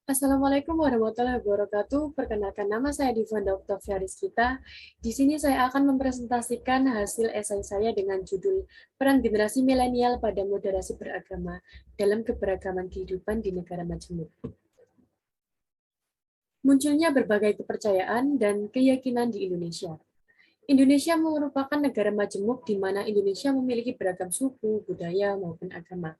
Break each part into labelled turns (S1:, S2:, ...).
S1: Assalamualaikum warahmatullahi wabarakatuh. Perkenalkan, nama saya Divanda Octavia Rizkita. Di sini saya akan mempresentasikan hasil esai saya dengan judul Peran Generasi Milenial pada Moderasi Beragama dalam Keberagaman Kehidupan di Negara Majemuk. Munculnya berbagai kepercayaan dan keyakinan di Indonesia. Indonesia merupakan negara majemuk di mana Indonesia memiliki beragam suku, budaya, maupun agama.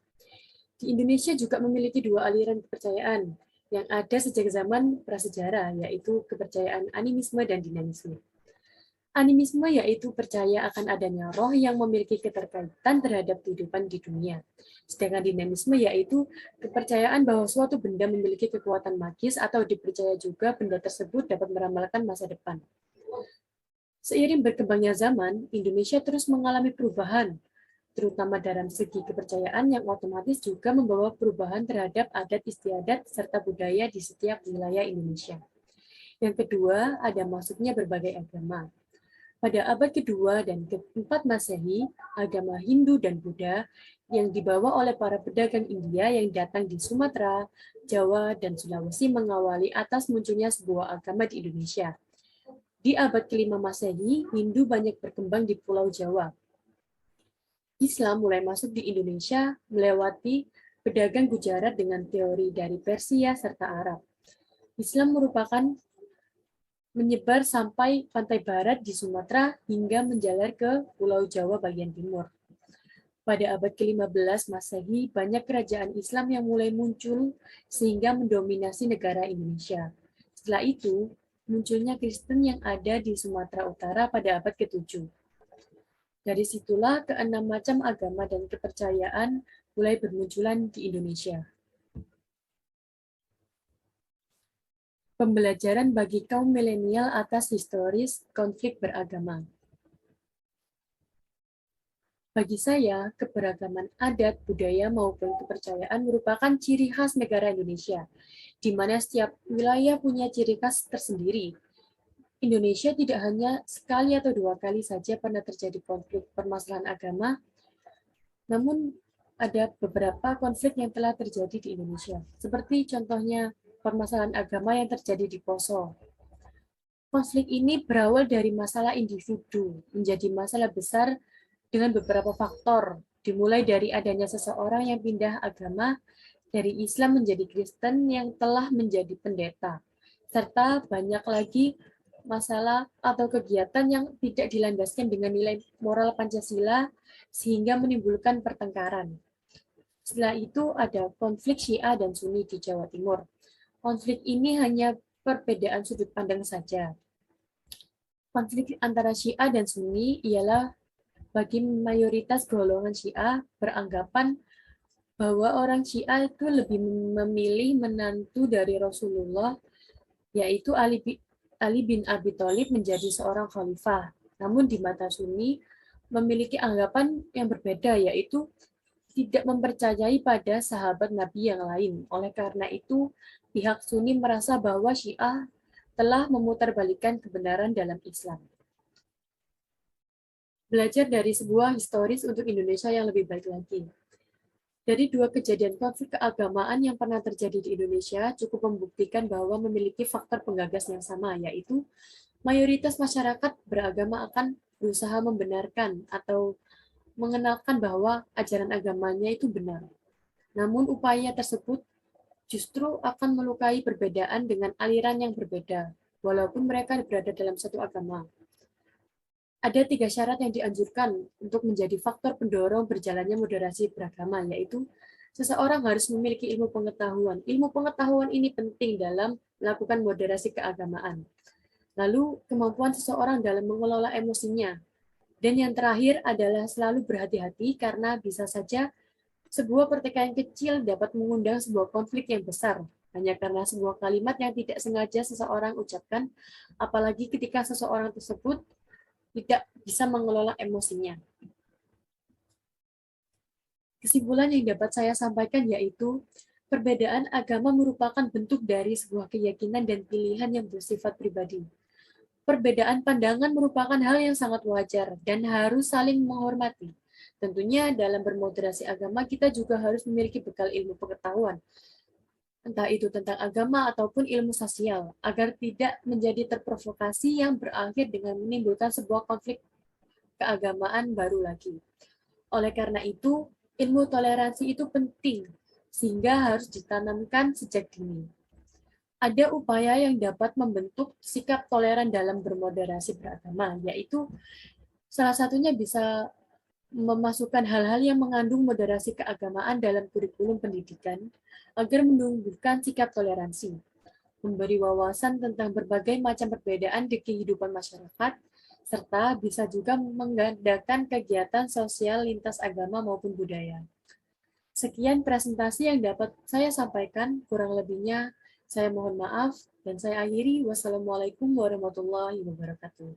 S1: Di Indonesia juga memiliki dua aliran kepercayaan yang ada sejak zaman prasejarah, yaitu kepercayaan animisme dan dinamisme. Animisme yaitu percaya akan adanya roh yang memiliki keterkaitan terhadap kehidupan di dunia. Sedangkan dinamisme yaitu kepercayaan bahwa suatu benda memiliki kekuatan magis atau dipercaya juga benda tersebut dapat meramalkan masa depan. Seiring berkembangnya zaman, Indonesia terus mengalami perubahan, terutama dalam segi kepercayaan yang otomatis juga membawa perubahan terhadap adat istiadat serta budaya di setiap wilayah Indonesia. Yang kedua, ada masuknya berbagai agama. Pada abad kedua dan keempat Masehi, agama Hindu dan Buddha yang dibawa oleh para pedagang India yang datang di Sumatera, Jawa, dan Sulawesi mengawali atas munculnya sebuah agama di Indonesia. Di abad kelima Masehi, Hindu banyak berkembang di Pulau Jawa. Islam mulai masuk di Indonesia melewati pedagang Gujarat dengan teori dari Persia serta Arab. Islam merupakan menyebar sampai pantai barat di Sumatera hingga menjalar ke Pulau Jawa bagian timur. Pada abad ke-15 Masehi, banyak kerajaan Islam yang mulai muncul sehingga mendominasi negara Indonesia. Setelah itu, munculnya Kristen yang ada di Sumatera Utara pada abad ke-7. Dari situlah keenam macam agama dan kepercayaan mulai bermunculan di Indonesia. Pembelajaran bagi kaum milenial atas historis konflik beragama. Bagi saya, keberagaman adat, budaya, maupun kepercayaan merupakan ciri khas negara Indonesia, di mana setiap wilayah punya ciri khas tersendiri. Indonesia tidak hanya sekali atau dua kali saja pernah terjadi konflik permasalahan agama, namun ada beberapa konflik yang telah terjadi di Indonesia, seperti contohnya permasalahan agama yang terjadi di Poso. Konflik ini berawal dari masalah individu menjadi masalah besar dengan beberapa faktor, dimulai dari adanya seseorang yang pindah agama dari Islam menjadi Kristen yang telah menjadi pendeta, serta banyak lagi masalah atau kegiatan yang tidak dilandaskan dengan nilai moral Pancasila sehingga menimbulkan pertengkaran. Setelah itu ada konflik Syiah dan Sunni di Jawa Timur. Konflik ini hanya perbedaan sudut pandang saja. Konflik antara Syiah dan Sunni ialah bagi mayoritas golongan Syiah beranggapan bahwa orang Syiah itu lebih memilih menantu dari Rasulullah, yaitu Ali bin Abi Thalib menjadi seorang khalifah. Namun di mata Sunni memiliki anggapan yang berbeda, yaitu tidak mempercayai pada sahabat Nabi yang lain. Oleh karena itu, pihak Sunni merasa bahwa Syiah telah memutarbalikkan kebenaran dalam Islam. Belajar dari sebuah historis untuk Indonesia yang lebih baik lagi. Dari dua kejadian konflik keagamaan yang pernah terjadi di Indonesia cukup membuktikan bahwa memiliki faktor penggagas yang sama, yaitu mayoritas masyarakat beragama akan berusaha membenarkan atau mengenalkan bahwa ajaran agamanya itu benar. Namun upaya tersebut justru akan melukai perbedaan dengan aliran yang berbeda, walaupun mereka berada dalam satu agama. Ada 3 syarat yang dianjurkan untuk menjadi faktor pendorong berjalannya moderasi beragama, yaitu seseorang harus memiliki ilmu pengetahuan. Ilmu pengetahuan ini penting dalam melakukan moderasi keagamaan. Lalu, kemampuan seseorang dalam mengelola emosinya. Dan yang terakhir adalah selalu berhati-hati karena bisa saja sebuah pertikaian kecil dapat mengundang sebuah konflik yang besar, hanya karena sebuah kalimat yang tidak sengaja seseorang ucapkan, apalagi ketika seseorang tersebut tidak bisa mengelola emosinya. Kesimpulan yang dapat saya sampaikan yaitu, perbedaan agama merupakan bentuk dari sebuah keyakinan dan pilihan yang bersifat pribadi. Perbedaan pandangan merupakan hal yang sangat wajar dan harus saling menghormati. Tentunya dalam bermoderasi agama kita juga harus memiliki bekal ilmu pengetahuan. entah itu tentang agama ataupun ilmu sosial, agar tidak menjadi terprovokasi yang berakhir dengan menimbulkan sebuah konflik keagamaan baru lagi. Oleh karena itu, ilmu toleransi itu penting, sehingga harus ditanamkan sejak dini. Ada upaya yang dapat membentuk sikap toleran dalam bermoderasi beragama, yaitu salah satunya bisa memasukkan hal-hal yang mengandung moderasi keagamaan dalam kurikulum pendidikan agar menumbuhkan sikap toleransi, memberi wawasan tentang berbagai macam perbedaan di kehidupan masyarakat, serta bisa juga mengadakan kegiatan sosial lintas agama maupun budaya. Sekian presentasi yang dapat saya sampaikan, kurang lebihnya saya mohon maaf, dan saya akhiri. Wassalamualaikum warahmatullahi wabarakatuh.